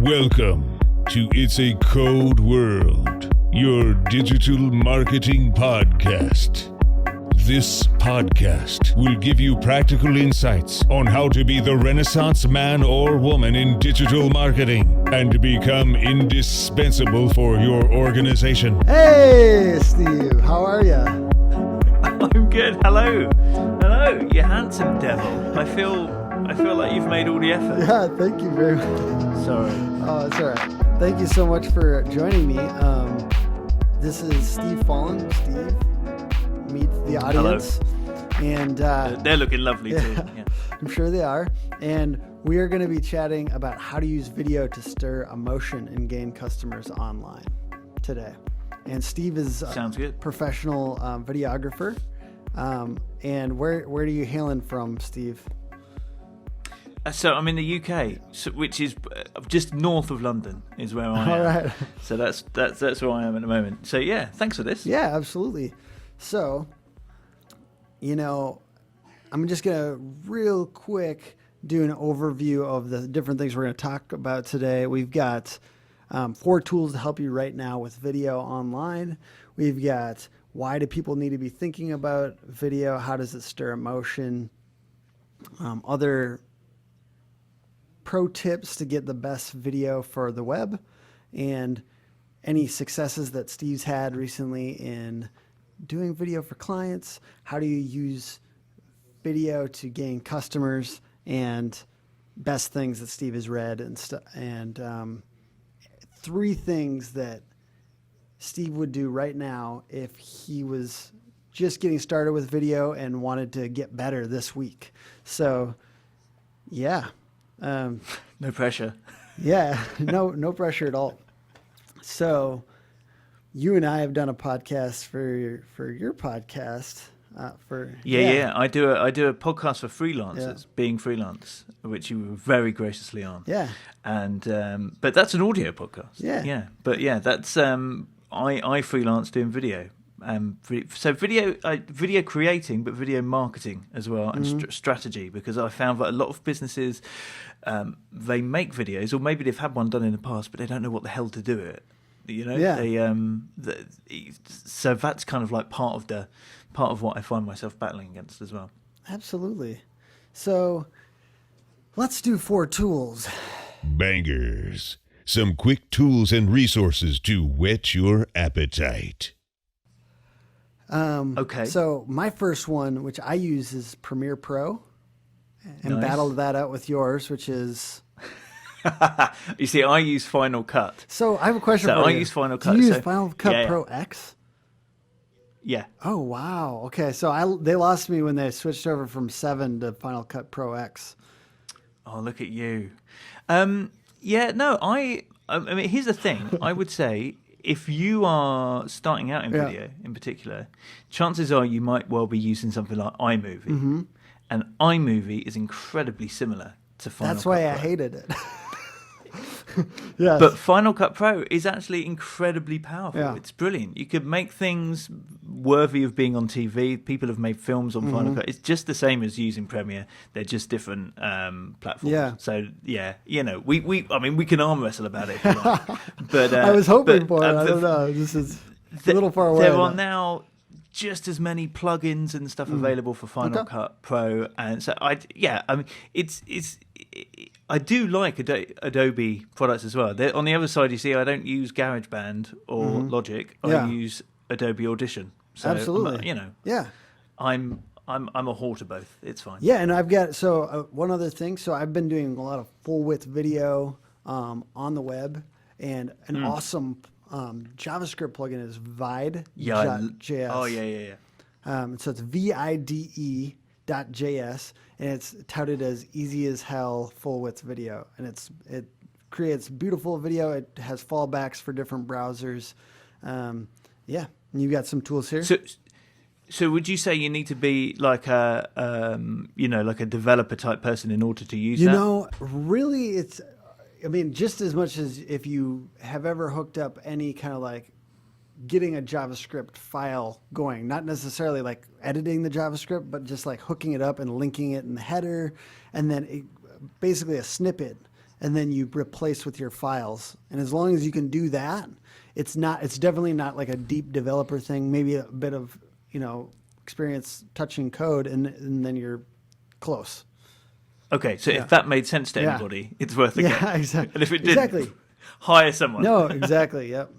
Welcome to It's a Code World, your digital marketing podcast. This podcast will give you practical insights on how to be the Renaissance man or woman in digital marketing and become indispensable for your organization. Hey, Steve, how are you? I'm good. Hello, you handsome devil. I feel like you've made all the effort. Yeah, thank you very much. Sorry. Oh, it's all right. Thank you so much for joining me. This is Steve Folland. Steve, meet the audience. Hello. And they're looking lovely too. Yeah. I'm sure they are. And we are going to be chatting about how to use video to stir emotion and gain customers online today. And Steve is Sounds good. Professional videographer. And where are you hailing from, Steve? So I'm in the UK, which is just north of London, is where I am. All right. So that's where I am at the moment. So yeah, thanks for this. Yeah, absolutely. So, I'm just gonna real quick do an overview of the different things we're gonna talk about today. We've got 4 tools to help you right now with video online. We've got why do people need to be thinking about video? How does it stir emotion? Other pro tips to get the best video for the web, and any successes that Steve's had recently in doing video for clients. How do you use video to gain customers, and best things that Steve has read and 3 things that Steve would do right now if he was just getting started with video and wanted to get better this week. So, yeah. No pressure. Yeah, no pressure at all. So, you and I have done a podcast for your podcast. Yeah. I do a podcast for freelancers, being freelance, which you were very graciously on. Yeah. And but that's an audio podcast. Yeah. But yeah, that's I freelance doing video. So video creating, but video marketing as well, and strategy, because I found that a lot of businesses, they make videos, or maybe they've had one done in the past, but they don't know what the hell to do with it. Yeah. So that's kind of like part of what I find myself battling against as well. Absolutely. So let's do 4 tools. Bangers. Some quick tools and resources to whet your appetite. Okay. So my first one, which I use, is Premiere Pro, and Nice. battled that out with yours, which is. You see, I use Final Cut. So I have a question So for I you. use Final Do Cut. you use So- Final Cut Yeah. Pro X? Yeah. Oh wow. Okay, so they lost me when they switched over from 7 to Final Cut Pro X. Oh, look at you. I mean, here's the thing. I would say if you are starting out in video, in particular, chances are you might well be using something like iMovie, and iMovie is incredibly similar to Final That's Cut why I Pro. hated it. Yes. But Final Cut Pro is actually incredibly powerful. Yeah. It's brilliant. You could make things worthy of being on TV. People have made films on Final Cut. It's just the same as using Premiere. They're just different platforms. Yeah. So yeah, we can arm wrestle about it if you like. But I was hoping for it. I don't know. This is a little far away. There are now just as many plugins and stuff available for Final Cut Pro, and so I do like Adobe products as well. On the other side, you see, I don't use GarageBand or Logic. Yeah. I use Adobe Audition. So Absolutely. Yeah. I'm a whore to both. It's fine. Yeah, and I've got one other thing. So I've been doing a lot of full width video on the web, and an awesome JavaScript plugin is Vide.js. Oh yeah. So it's VIDE.js, and it's touted as easy as hell full width video, and it creates beautiful video. It has fallbacks for different browsers. Yeah, and you've got some tools here. So would you say you need to be like a like a developer type person in order to use that? Really, just as much as if you have ever hooked up any kind of like getting a JavaScript file going, not necessarily like editing the JavaScript, but just like hooking it up and linking it in the header, and then basically a snippet and then you replace with your files. And as long as you can do that, it's definitely not like a deep developer thing, maybe a bit of, experience touching code, and then you're close. Okay, so if that made sense to anybody, it's worth a go. Yeah, exactly. And if it didn't, hire someone. No, exactly, yep.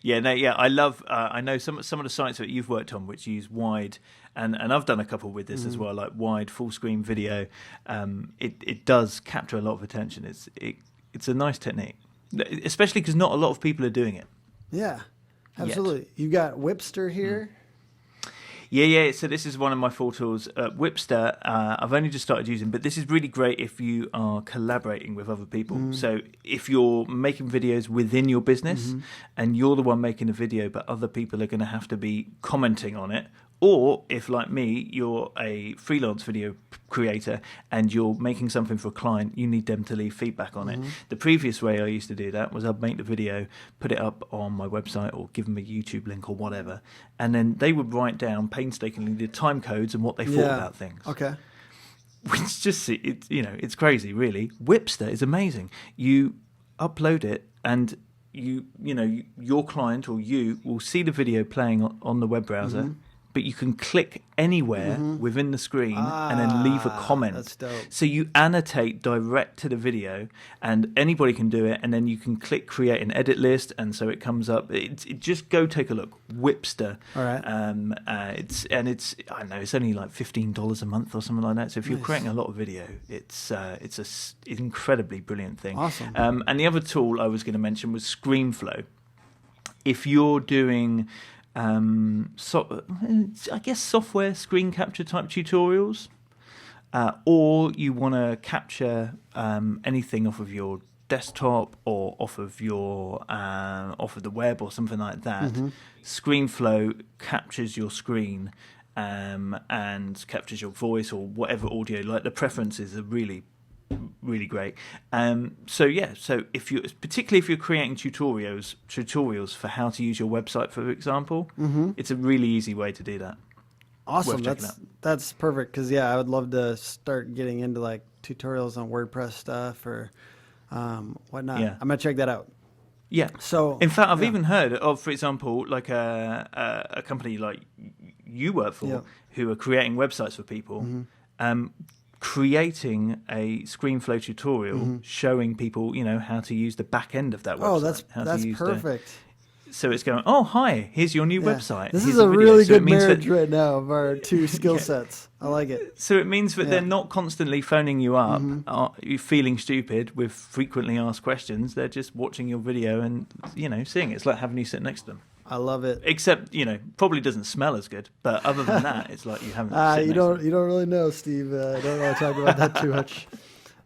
I love. I know some of the sites that you've worked on which use wide, and I've done a couple with this as well, like wide full screen video. It does capture a lot of attention. It's a nice technique, especially because not a lot of people are doing it. Yeah, absolutely. You've got Whipster here. Yeah. So this is one of my full tools. Whipster, I've only just started using, but this is really great if you are collaborating with other people. So if you're making videos within your business and you're the one making the video, but other people are going to have to be commenting on it, or if, like me, you're a freelance video creator and you're making something for a client, you need them to leave feedback on it. The previous way I used to do that was I'd make the video, put it up on my website or give them a YouTube link or whatever, and then they would write down painstakingly the time codes and what they thought about things. Okay. Which just, it's crazy, really. Whipster is amazing. You upload it and your client or you will see the video playing on the web browser, but you can click anywhere within the screen and then leave a comment. That's dope. So you annotate direct to the video, and anybody can do it. And then you can click create an edit list, and so it comes up. Just go take a look. Whipster. All right. It's I don't know. It's only like $15 a month or something like that. So if you're creating a lot of video, it's an incredibly brilliant thing. Awesome. And the other tool I was going to mention was ScreenFlow. If you're doing I guess software screen capture type tutorials, or you want to capture anything off of your desktop or off of the web or something like that. ScreenFlow captures your screen and captures your voice or whatever audio. Like the preferences are really great. So particularly if you're creating tutorials for how to use your website, for example, it's a really easy way to do that. Awesome. That's perfect, because I would love to start getting into like tutorials on WordPress stuff or whatnot. I'm gonna check that out. Yeah. So in fact, I've even heard of, for example, like a company like you work for who are creating websites for people. Creating a ScreenFlow tutorial showing people, how to use the back end of that website. Oh, that's perfect. So it's going, oh, hi, here's your new website. This Here's is a video. really So it good means marriage right now of our two skill sets. I like it. So it means that they're not constantly phoning you up, you feeling stupid with frequently asked questions. They're just watching your video and, seeing it. It's like having you sit next to them. I love it. Except, probably doesn't smell as good. But other than that, it's like you haven't. You don't really know, Steve. I don't want to talk about that too much.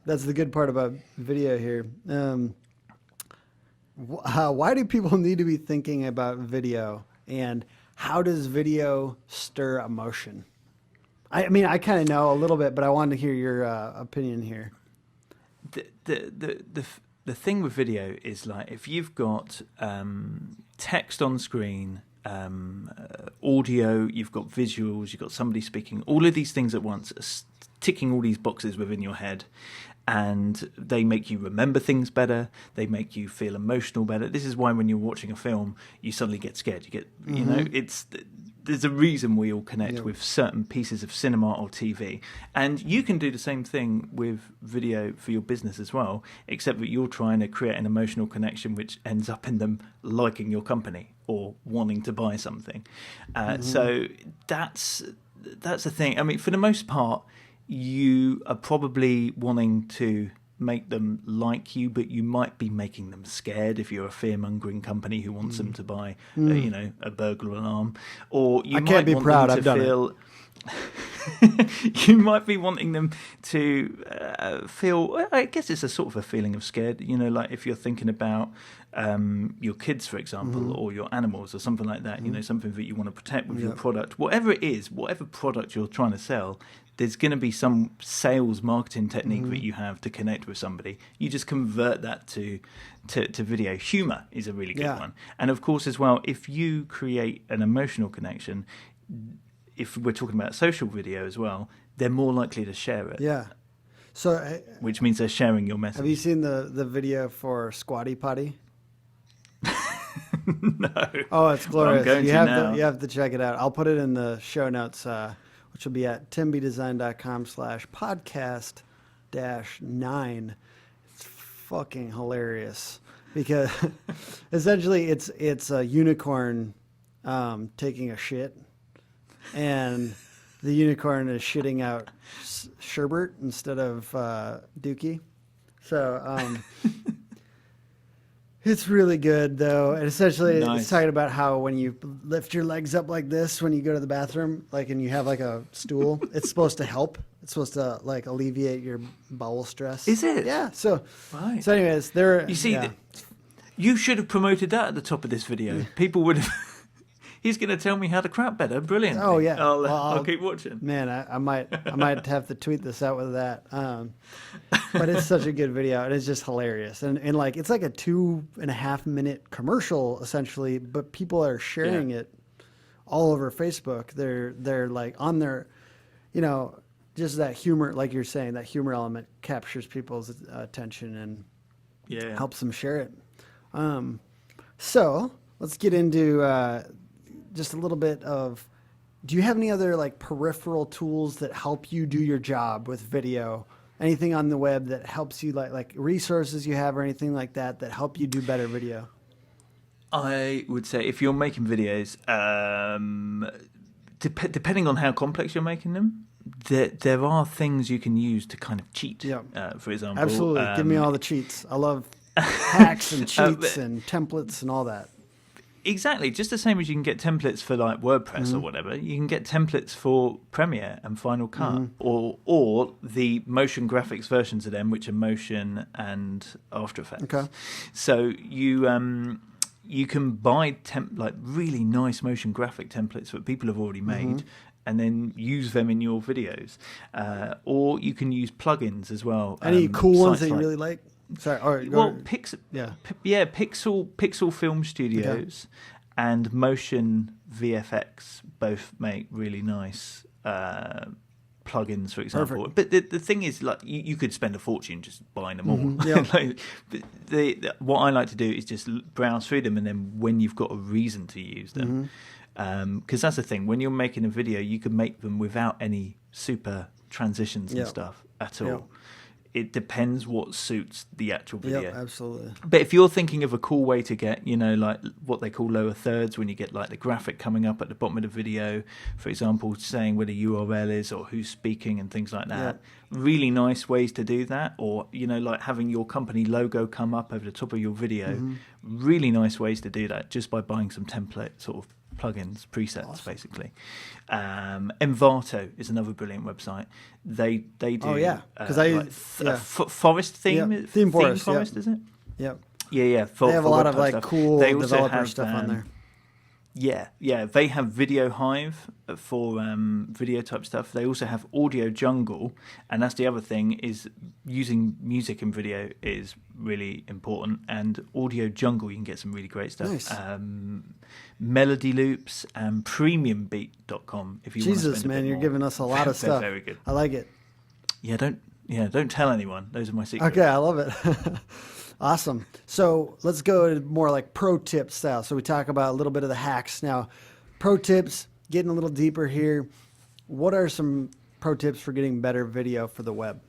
That's the good part about video here. Why do people need to be thinking about video, and how does video stir emotion? I mean, I kind of know a little bit, but I wanted to hear your opinion here. The thing with video is, like, if you've got text on screen, audio, you've got visuals, you've got somebody speaking, all of these things at once, ticking all these boxes within your head, and they make you remember things better, they make you feel emotional better. This is why when you're watching a film, you suddenly get scared. You get, there's a reason we all connect with certain pieces of cinema or TV. And you can do the same thing with video for your business as well, except that you're trying to create an emotional connection which ends up in them liking your company or wanting to buy something. So that's the thing. I mean, for the most part, you are probably wanting to make them like you, but you might be making them scared if you're a fear-mongering company who wants them to buy, a burglar alarm. Or you might be want proud. them to feel. You might be wanting them to feel. I guess it's a sort of a feeling of scared. Like if you're thinking about your kids, for example, or your animals, or something like that. Something that you want to protect with your product, whatever it is, whatever product you're trying to sell. There's going to be some sales marketing technique that you have to connect with somebody. You just convert that to video. Humor is a really good one. And of course, as well, if you create an emotional connection, if we're talking about social video as well, they're more likely to share it. Yeah. So, which means they're sharing your message. have you seen the video for Squatty Potty? No. Oh, it's glorious. I'm going You to have now. to you have to check it out. I'll put it in the show notes, which will be at timbdesign.com/podcast-9. It's fucking hilarious because essentially it's a unicorn taking a shit, and the unicorn is shitting out sherbet instead of dookie. So it's really good though, and essentially Nice. it's talking about how when you lift your legs up like this when you go to the bathroom, like, and you have like a stool, it's supposed to help. It's supposed to like alleviate your bowel stress. Is it? Yeah. So, Right. so anyways, there. You see, yeah. you should have promoted that at the top of this video. People would have. He's going to tell me how to crap better. Brilliant. Oh, yeah. I'll Well, keep watching. Man, I might have to tweet this out with that. But it's such a good video, and it's just hilarious. And like it's like a 2.5 minute commercial essentially, but people are sharing it all over Facebook. They're like on their, just that humor, like you're saying, that humor element captures people's attention and helps them share it. So let's get into just a little bit of, do you have any other like peripheral tools that help you do your job with video? Anything on the web that helps you, like resources you have or anything like that help you do better video? I would say if you're making videos, depending on how complex you're making them, there are things you can use to kind of cheat. Yeah. For example, Absolutely. Give me all the cheats. I love hacks and cheats and templates and all that. Exactly, just the same as you can get templates for like WordPress or whatever, you can get templates for Premiere and Final Cut, or the motion graphics versions of them, which are Motion and After Effects. Okay. So you can buy like really nice motion graphic templates that people have already made, and then use them in your videos, or you can use plugins as well. Any cool ones sites that you really like? Sorry. All right. Well, Yeah. Pixel Film Studios and Motion VFX both make really nice plugins, for example. Perfect. But the thing is, like, you could spend a fortion just buying them all. Yeah. What I like to do is just browse through them, and then when you've got a reason to use them, because that's the thing. When you're making a video, you can make them without any super transitions and stuff at all. Yeah. It depends what suits the actual video. Yep, absolutely. But if you're thinking of a cool way to get, like what they call lower thirds, when you get like the graphic coming up at the bottom of the video, for example, saying where the URL is or who's speaking and things like that. Really nice ways to do that. Or, like having your company logo come up over the top of your video. Really nice ways to do that just by buying some template sort of plugins, presets, basically. Envato is another brilliant website. They do. Oh yeah, because forest theme. Yep. Theme forest, is it? Yep. Yeah. They have a lot of like stuff. cool They also developer have, stuff on there. Yeah. They have Video Hive for video type stuff. They also have Audio Jungle, and that's the other thing, is using music in video is really important. And Audio Jungle, you can get some really great stuff. Nice. Melody Loops and PremiumBeat.com. If you want to Jesus, spend a man, bit you're more. giving us a lot of They're stuff. very good. I like it. Yeah, don't tell anyone. Those are my secrets. Okay, I love it. Awesome. So let's go to more like pro tip style. So we talk about a little bit of the hacks. Now, pro tips, getting a little deeper here. What are some pro tips for getting better video for the web?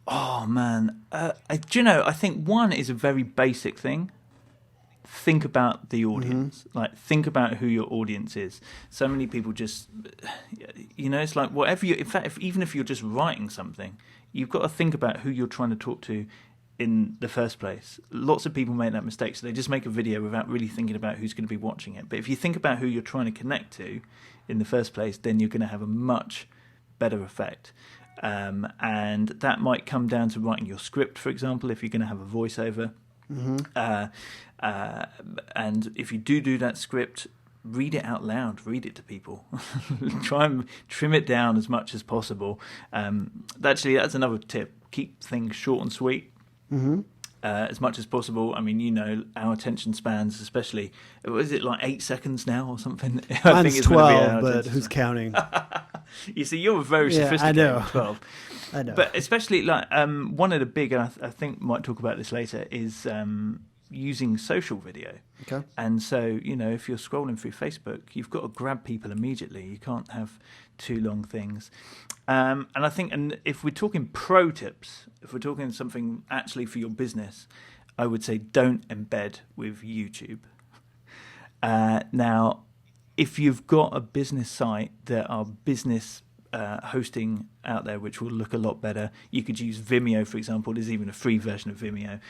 Oh, man. I think one is a very basic thing. Think about the audience. Like, think about who your audience is. So many people just, it's like whatever you, in fact, even if you're just writing something, you've got to think about who you're trying to talk to in the first place. Lots of people make that mistake, so they just make a video without really thinking about who's going to be watching it. But if you think about who you're trying to connect to in the first place, then you're going to have a much better effect. And that might come down to writing your script, for example, if you're going to have a voiceover. And if you do that script, read it out loud, read it to people. Try and trim it down as much as possible. Actually, that's another tip. Keep things short and sweet. as much as possible. I mean, our attention spans, especially, is it like 8 seconds now or something? I Mine's it's gonna be 12, our but attention who's span. counting? You see, you're very Yeah, I sophisticated. know. 12. I know. But especially like one of the big, and I think might talk about this later, is using social video. Okay. And so, if you're scrolling through Facebook, you've got to grab people immediately. You can't have too long things. And I think, and if we're talking pro tips, if we're talking something actually for your business, I would say don't embed with YouTube. Now, if you've got a business site, there are business hosting out there which will look a lot better. You could use Vimeo, for example. There's even a free version of Vimeo.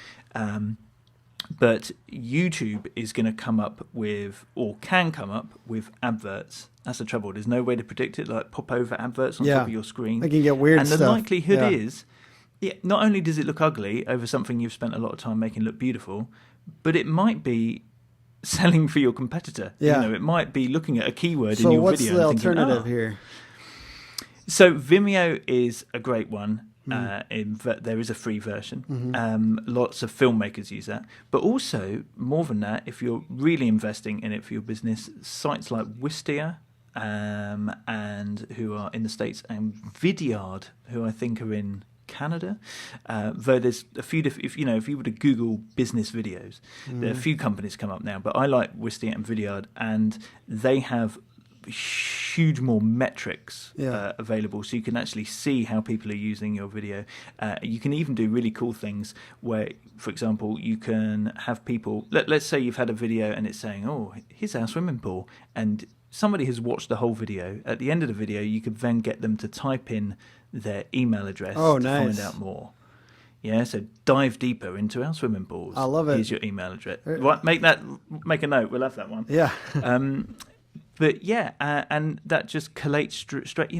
But YouTube is going to come up with, or can come up with, adverts. That's the trouble. There's no way to predict it, like pop over adverts on top of your screen. They can get weird and stuff. And the likelihood is, not only does it look ugly over something you've spent a lot of time making look beautiful, but it might be selling for your competitor. Yeah. It might be looking at a keyword So in your what's video. the and thinking, alternative here? So Vimeo is a great one. In that there is a free version. Lots of filmmakers use that. But also, more than that, if you're really investing in it for your business, sites like Wistia, and who are in the States, and Vidyard, who I think are in Canada. Though there's a few if you were to Google business videos, there are a few companies come up now. But I like Wistia and Vidyard, and they have huge more metrics available, so you can actually see how people are using your video. You can even do really cool things where, for example, you can have people, let's say you've had a video and it's saying, oh, here's our swimming pool, and somebody has watched the whole video. At the end of the video, you could then get them to type in their email address to find out more. Yeah, so dive deeper into our swimming pools. I love it. Here's your email address. Right, make a note. We'll have that one. Yeah. But yeah, and that just collates straight.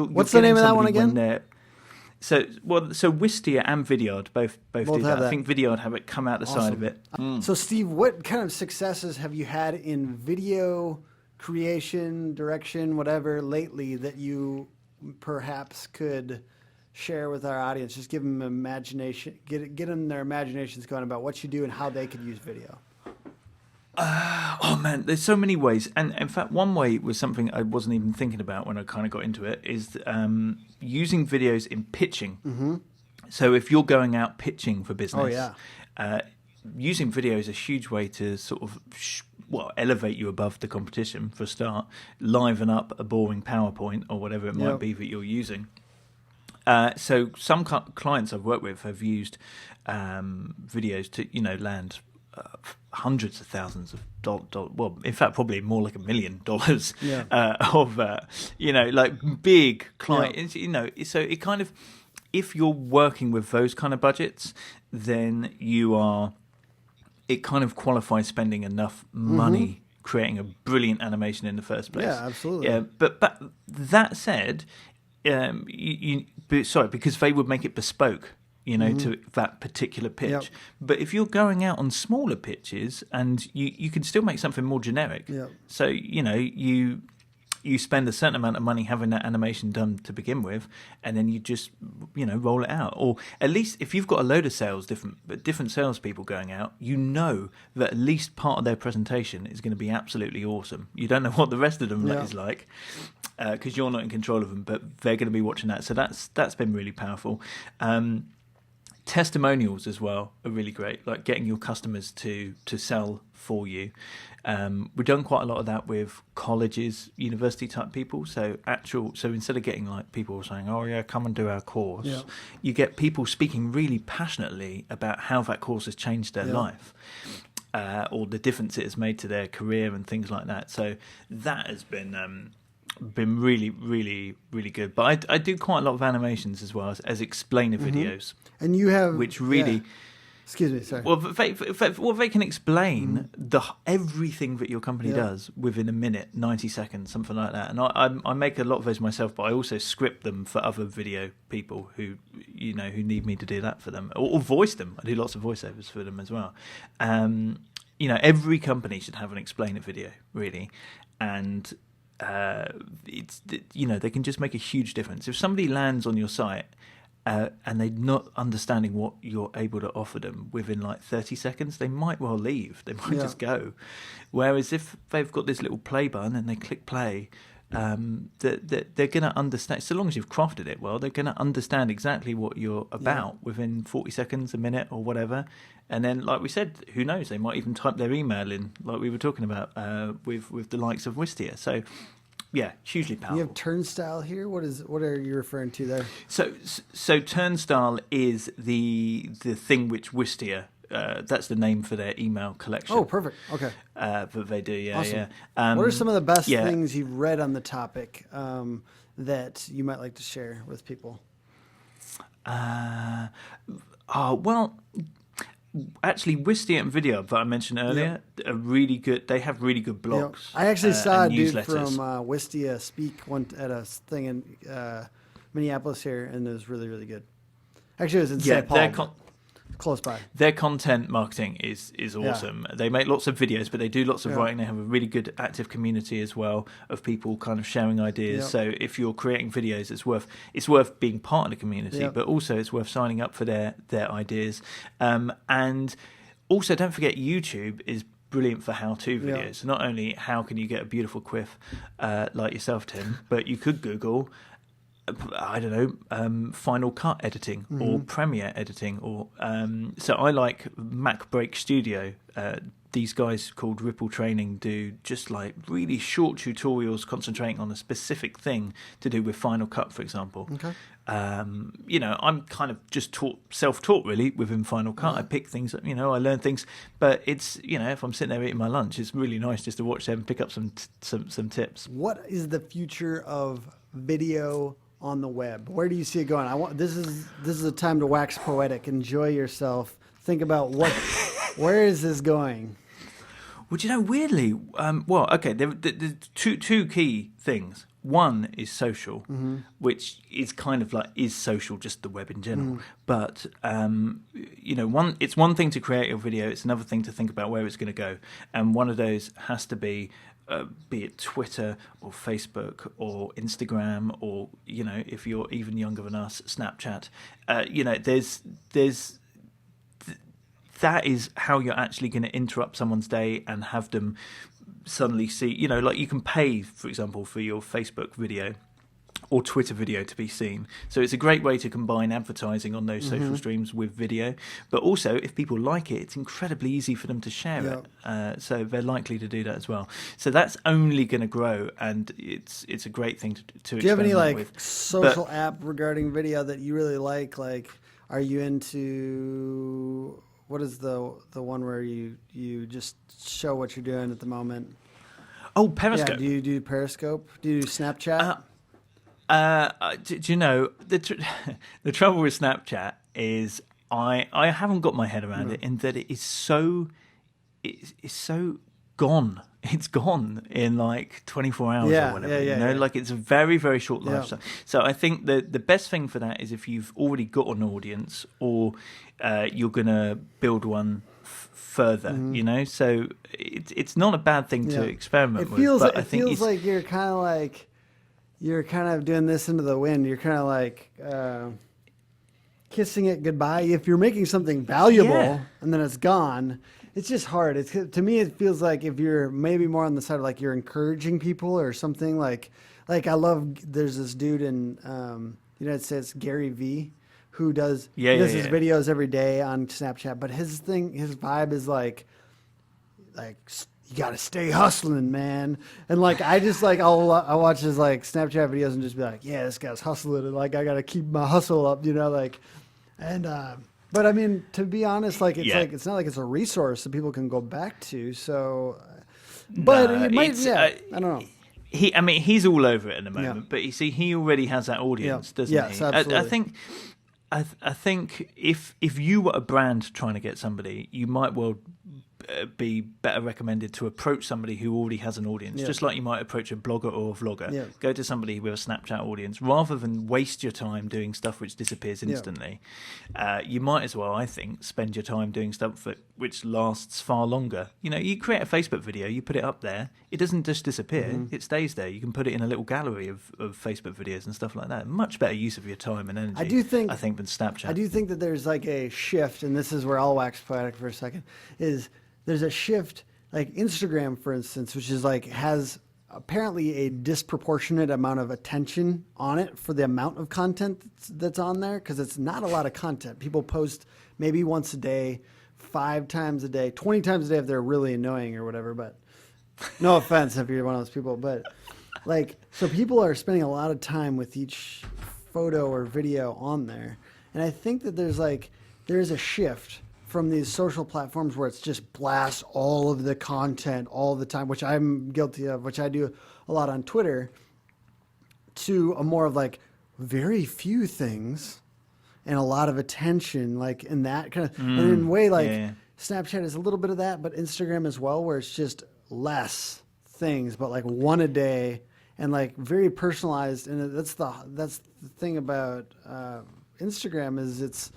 What's the name of that one again? So Wistia and Vidyard both do that. I think Vidyard have it come out the side of it. So Steve, what kind of successes have you had in video creation, direction, whatever, lately that you perhaps could share with our audience? Just give them imagination, get them their imaginations going about what you do and how they could use video. Oh man, there's so many ways, and in fact, one way was something I wasn't even thinking about when I kind of got into it. Is using videos in pitching. Mm-hmm. So if you're going out pitching for business, using video is a huge way to sort of elevate you above the competition for a start, liven up a boring PowerPoint or whatever it might be that you're using. So some clients I've worked with have used videos to land hundreds of thousands of dollars. Well, in fact, probably more like $1 million of like big clients. So it kind of, if you're working with those kind of budgets, then it kind of qualifies spending enough money creating a brilliant animation in the first place. Yeah, absolutely. Yeah, but that said, because they would make it bespoke. To that particular pitch. Yep. But if you're going out on smaller pitches, and you can still make something more generic. Yep. So, you spend a certain amount of money having that animation done to begin with, and then you just, roll it out. Or at least if you've got a load of different salespeople going out, that at least part of their presentation is going to be absolutely awesome. You don't know what the rest of them is like, because you're not in control of them, but they're going to be watching that. So that's been really powerful. Testimonials as well are really great, like getting your customers to sell for you. We've done quite a lot of that with colleges, university type people. So instead of getting like people saying, "Oh yeah, come and do our course," you get people speaking really passionately about how that course has changed their life, or the difference it has made to their career and things like that. So that has been really, really, really good. But I do quite a lot of animations as well as explainer videos. And you have... Which really... Yeah. Excuse me, sorry. Well, they can explain everything that your company does within a minute, 90 seconds, something like that. And I make a lot of those myself, but I also script them for other video people who need me to do that for them. Or voice them. I do lots of voiceovers for them as well. Every company should have an explainer video, really. And... they can just make a huge difference. If somebody lands on your site and they're not understanding what you're able to offer them within like 30 seconds, they might well leave. They might just go. Whereas if they've got this little play button and they click play, they're going to understand. So long as you've crafted it well, they're going to understand exactly what you're about within 40 seconds, a minute, or whatever. And then, like we said, who knows? They might even type their email in, like we were talking about with the likes of Wistia. So, yeah, hugely powerful. You have Turnstile here. What are you referring to there? So Turnstile is the thing which Wistia. That's the name for their email collection. Oh, perfect. Okay. That they do, yeah, Awesome. yeah. What are some of the best things you've read on the topic that you might like to share with people? Well, actually, Wistia and Video that I mentioned earlier are really good. They have really good blogs. I actually saw a dude newsletters. from Wistia speak at a thing in Minneapolis here, and it was really, really good. Actually, it was in St. Paul. Close by. Their content marketing is awesome. Yeah. They make lots of videos, but they do lots of writing. They have a really good active community as well of people kind of sharing ideas. Yep. So if you're creating videos, it's worth being part of the community, but also it's worth signing up for their ideas. And also, don't forget, YouTube is brilliant for how-to videos. Yeah. So not only how can you get a beautiful quiff like yourself, Tim, but you could Google, I don't know, Final Cut editing or Premiere editing, or so I like Mac Break Studio. These guys called Ripple Training do just like really short tutorials concentrating on a specific thing to do with Final Cut, for example. Okay. I'm kind of just self-taught really within Final Cut. I pick things up, I learn things, but it's, if I'm sitting there eating my lunch, it's really nice just to watch them and pick up some tips. What is the future of video on the web? Where do you see it going? This is a time to wax poetic. Enjoy yourself. Think about where is this going? Well, weirdly, there's two key things. One is social, which is kind of like is social, just the web in general. But it's one thing to create a video; it's another thing to think about where it's going to go. And one of those has to be it Twitter or Facebook or Instagram or if you're even younger than us, Snapchat. That is how you're actually going to interrupt someone's day and have them suddenly see, like you can pay, for example, for your Facebook video or Twitter video to be seen. So it's a great way to combine advertising on those social streams with video. But also, if people like it, it's incredibly easy for them to share it. So they're likely to do that as well. So that's only going to grow, and it's a great thing to do you have any with. social app regarding video that you really like? Like, are you into... What is the one where you just show what you're doing at the moment? Oh, Periscope. Yeah, do you do Periscope? Do you do Snapchat? Do you know, the trouble with Snapchat is I haven't got my head around it, in that it is so gone. It's gone in like 24 hours or whatever. Like it's a very, very short lifestyle. So I think the best thing for that is if you've already got an audience, or you're going to build one further. So it's not a bad thing to experiment with. But I think feels like you're kind of doing this into the wind. You're kind of like kissing it goodbye. If you're making something valuable and then it's gone, it's just hard. To me, it feels like if you're maybe more on the side of like you're encouraging people or something like I love, there's this dude in the United States, Gary V, who does his videos every day on Snapchat. But his vibe is like you got to stay hustling, man. And like, I just like, I watch his like Snapchat videos and just be like, yeah, this guy's hustling. And like, I got to keep my hustle up, but I mean, to be honest, like, it's not like it's a resource that people can go back to. So, but it might, I don't know. He's all over it at the moment, but you see, he already has that audience, doesn't he? Absolutely. I think if you were a brand trying to get somebody, you might well be better recommended to approach somebody who already has an audience, just like you might approach a blogger or a vlogger. Yeah. Go to somebody with a Snapchat audience rather than waste your time doing stuff which disappears instantly. You might as well, I think, spend your time doing stuff which lasts far longer. You know, you create a Facebook video, you put it up there, it doesn't just disappear, it stays there. You can put it in a little gallery of Facebook videos and stuff like that. Much better use of your time and energy, I think, than Snapchat. I do think that there's like a shift, and this is where I'll wax poetic for a second, is there's a shift, like Instagram, for instance, which is like has apparently a disproportionate amount of attention on it for the amount of content that's on there, because it's not a lot of content. People post maybe once a day, 5 times a day, 20 times a day if they're really annoying or whatever, but no offense if you're one of those people, but like, so people are spending a lot of time with each photo or video on there. And I think that there's a shift from these social platforms where it's just blast all of the content all the time, which I'm guilty of, which I do a lot on Twitter, to a more of like very few things and a lot of attention, like in that kind of, and in a way like Snapchat is a little bit of that, but Instagram as well, where it's just less things, but like one a day and like very personalized. And that's the thing about Instagram is it's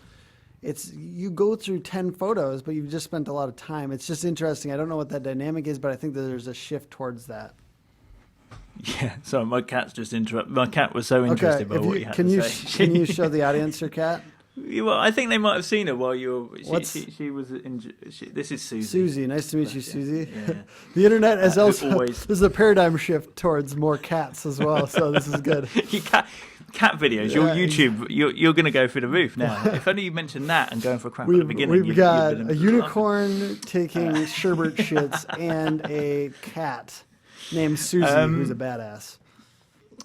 you go through 10 photos, but you've just spent a lot of time. It's just interesting. I don't know what that dynamic is, but I think that there's a shift towards that. Yeah, sorry, my cat's just interrupted. My cat was so interested by what you had to say. Can you show the audience your cat? Well, I think they might have seen her while you were. She was this is Susie. Susie, nice to meet you, Susie. Yeah. The internet is also there's a paradigm shift towards more cats as well, so this is good. Cat videos, your YouTube, you're going to go through the roof now. If only you mentioned that and going for a crap at the beginning. We've got a unicorn taking sherbet shits and a cat named Susie, who's a badass.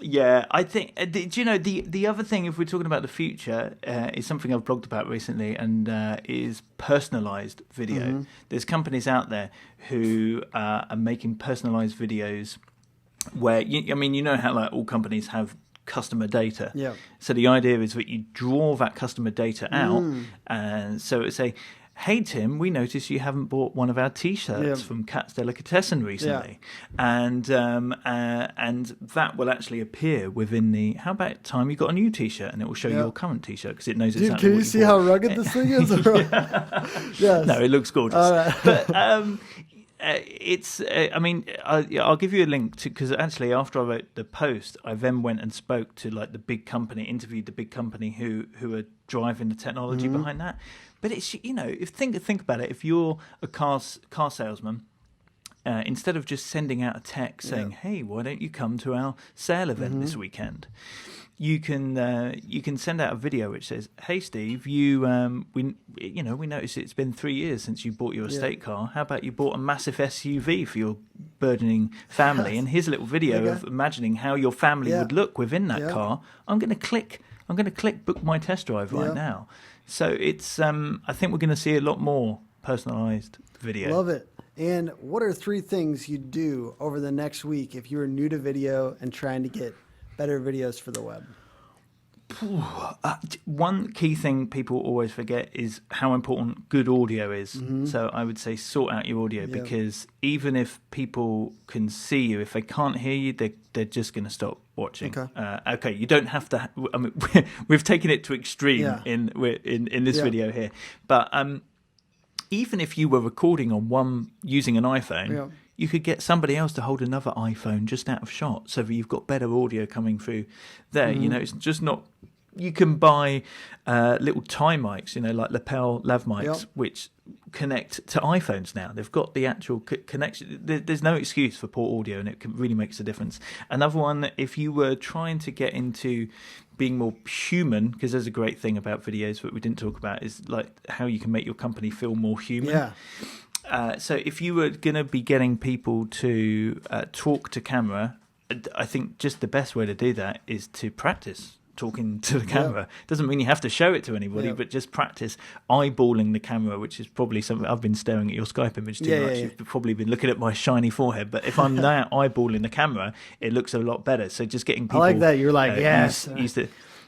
Yeah, I think, do you know, the other thing, if we're talking about the future, is something I've blogged about recently, and is personalised video. Mm-hmm. There's companies out there who are making personalised videos where, you know how like all companies have customer data. Yeah. So the idea is that you draw that customer data out, and so it's say, hey Tim, we noticed you haven't bought one of our T-shirts from Cat's Delicatessen recently, and that will actually appear within the. How about time you got a new T-shirt, and it will show your current T-shirt because it knows exactly. Can you see how rugged this thing is? Yes. No, it looks gorgeous. But it's. I mean, I'll give you a link to, because actually after I wrote the post, I then went and spoke to like the big company, interviewed the big company who are driving the technology behind that. But it's, you know, if think about it, if you're a car salesman, instead of just sending out a text saying, "Hey, why don't you come to our sale event this weekend?" You can send out a video which says, "Hey Steve, we noticed it's been 3 years since you bought your estate car. How about you bought a massive SUV for your burgeoning family? And here's a little video of imagining how your family would look within that car. I'm going to click book my test drive right now." So it's I think we're going to see a lot more personalized video. Love it. And what are 3 things you'd do over the next week if you were new to video and trying to get better videos for the web? One key thing people always forget is how important good audio is. So I would say sort out your audio, because even if people can see you, if they can't hear you, they're just going to stop watching. Okay, you don't have to. I mean, we've taken it to extreme in this video here, but even if you were recording on using an iPhone. You could get somebody else to hold another iPhone just out of shot, so that you've got better audio coming through there. You know, it's just not. You can buy little tie mics, like lapel lav mics, which connect to iPhones now. They've got the actual connection. There's no excuse for poor audio, and it really makes a difference. Another one, if you were trying to get into being more human, because there's a great thing about videos that we didn't talk about, is like how you can make your company feel more human. Yeah. So if you were going to be getting people to talk to camera, I think just the best way to do that is to practice talking to the camera. Doesn't mean you have to show it to anybody, but just practice eyeballing the camera, which is probably something. I've been staring at your Skype image too much. You've probably been looking at my shiny forehead, but if I'm now eyeballing the camera, it looks a lot better. So just getting people. I like that. You're like, yes. Used to,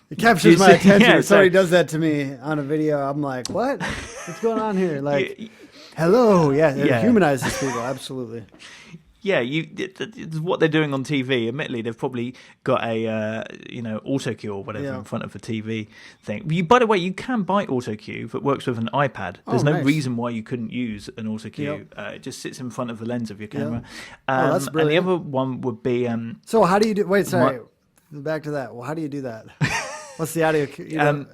it captures my attention. If somebody does that to me on a video, I'm like, what? What's going on here? Like, Hello, yeah, it humanizes people, absolutely. Yeah, what they're doing on TV. Admittedly, they've probably got a auto cue or whatever in front of a TV thing. By the way, you can buy auto cue that works with an iPad. There's no reason why you couldn't use an auto cue. It just sits in front of the lens of your camera. That's brilliant. And the other one would be. So how do you do? Wait, sorry. Back to that. Well, how do you do that? What's the audio cue?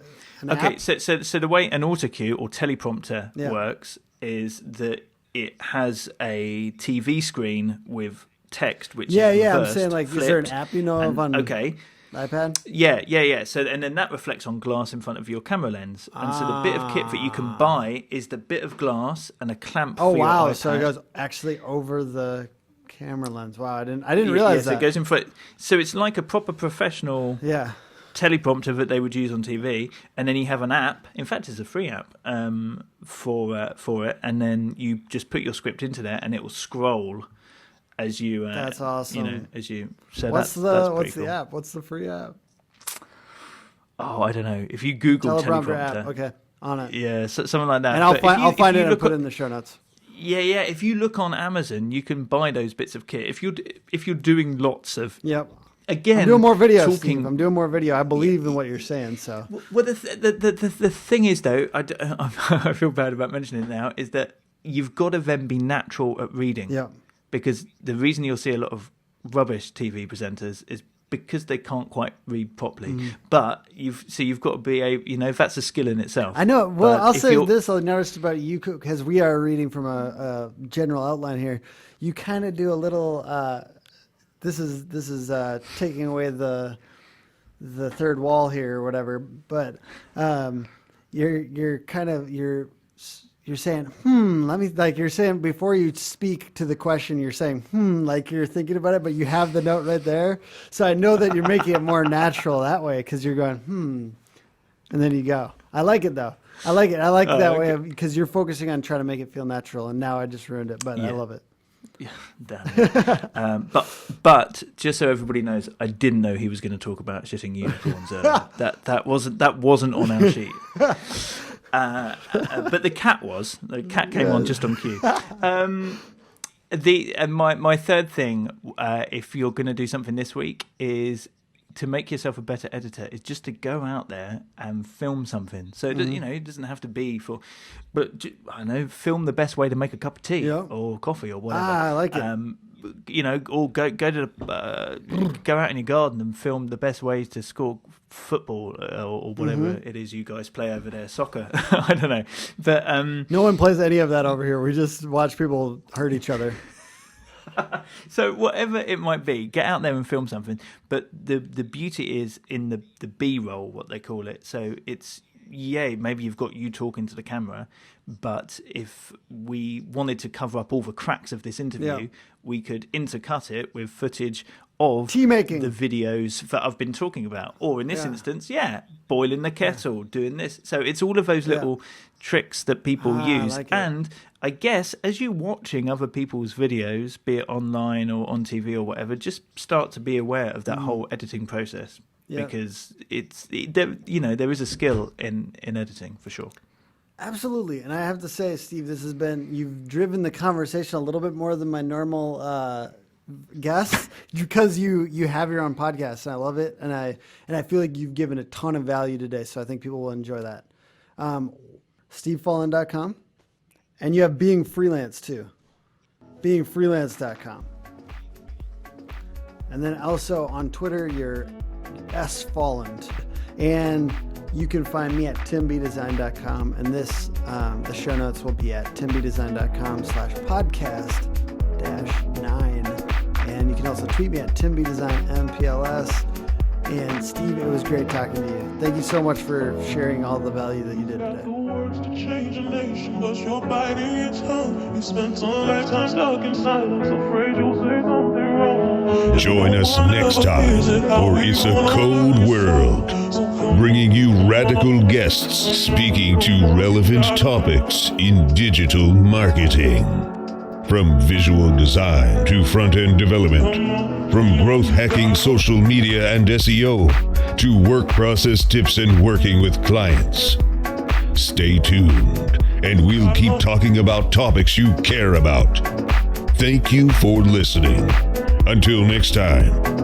Okay, so the way an auto cue or teleprompter works is that it has a TV screen with text, which is reversed, I'm saying, like, flipped, is there an app you know of on iPad? Yeah. So, and then that reflects on glass in front of your camera lens. And so the bit of kit that you can buy is the bit of glass and a clamp for your iPad. So it goes actually over the camera lens. Wow, I didn't realize that. So it goes in front. So it's like a proper professional teleprompter that they would use on TV, and then you have an app. In fact, it's a free app for it, and then you just put your script into there, and it will scroll as you. That's awesome. As you. So what's that's the app? What's the free app? Oh, I don't know. If you Google teleprompter app, okay, on it. Yeah, something like that. And I'll find it and put it in the show notes. Yeah. If you look on Amazon, you can buy those bits of kit. If you're doing lots of. Yep. Again, I'm doing more video, Steve. I'm doing more video. I believe in what you're saying. So, well, the thing is, though, I feel bad about mentioning it now, is that you've got to then be natural at reading. Yeah. Because the reason you'll see a lot of rubbish TV presenters is because they can't quite read properly. Mm. But you've got to be that's a skill in itself. I know. Well, I'll say this. I noticed about you, because we are reading from a general outline here. You kind of do a little. This is taking away the third wall here or whatever, but you're saying let me, like, you're saying before you speak to the question, you're saying like you're thinking about it, but you have the note right there, so I know that you're making it more natural that way, because you're going and then you go. I like it though. I like it. I like that way, because you're focusing on trying to make it feel natural, and now I just ruined it, but I love it. Yeah, damn it. But just so everybody knows, I didn't know he was going to talk about shitting unicorns earlier. that wasn't on our sheet. But the cat came on just on cue. My third thing, if you're going to do something this week, is to make yourself a better editor, is just to go out there and film something. So it doesn't have to be but I don't know, film the best way to make a cup of tea or coffee or whatever. I like it. Or go out in your garden and film the best ways to score football or whatever it is you guys play over there, soccer. I don't know, but no one plays any of that over here. We just watch people hurt each other. So whatever it might be, get out there and film something. But the beauty is in the B-roll, what they call it. So it's maybe you've got you talking to the camera, but if we wanted to cover up all the cracks of this interview, we could intercut it with footage of tea making, the videos that I've been talking about, or in this instance, boiling the kettle, doing this. So it's all of those little tricks that people use. And I guess as you're watching other people's videos, be it online or on TV or whatever, just start to be aware of that whole editing process. Because there is a skill in editing for sure. Absolutely. And I have to say, Steve, you've driven the conversation a little bit more than my normal guests, because you have your own podcast, and I love it. And I feel like you've given a ton of value today. So I think people will enjoy that. SteveFolland.com. And you have Being Freelance too. BeingFreelance.com. And then also on Twitter, you're S Folland, and you can find me at timbdesign.com, and the show notes will be at timbdesign.com/podcast-9, and you can also tweet me at timbdesignmpls. And Steve, it was great talking to you. Thank you so much for sharing all the value that you did today. Join us next time for It's a Code World, bringing you radical guests speaking to relevant topics in digital marketing. From visual design to front-end development, from growth hacking social media and SEO to work process tips and working with clients. Stay tuned, and we'll keep talking about topics you care about. Thank you for listening. Until next time.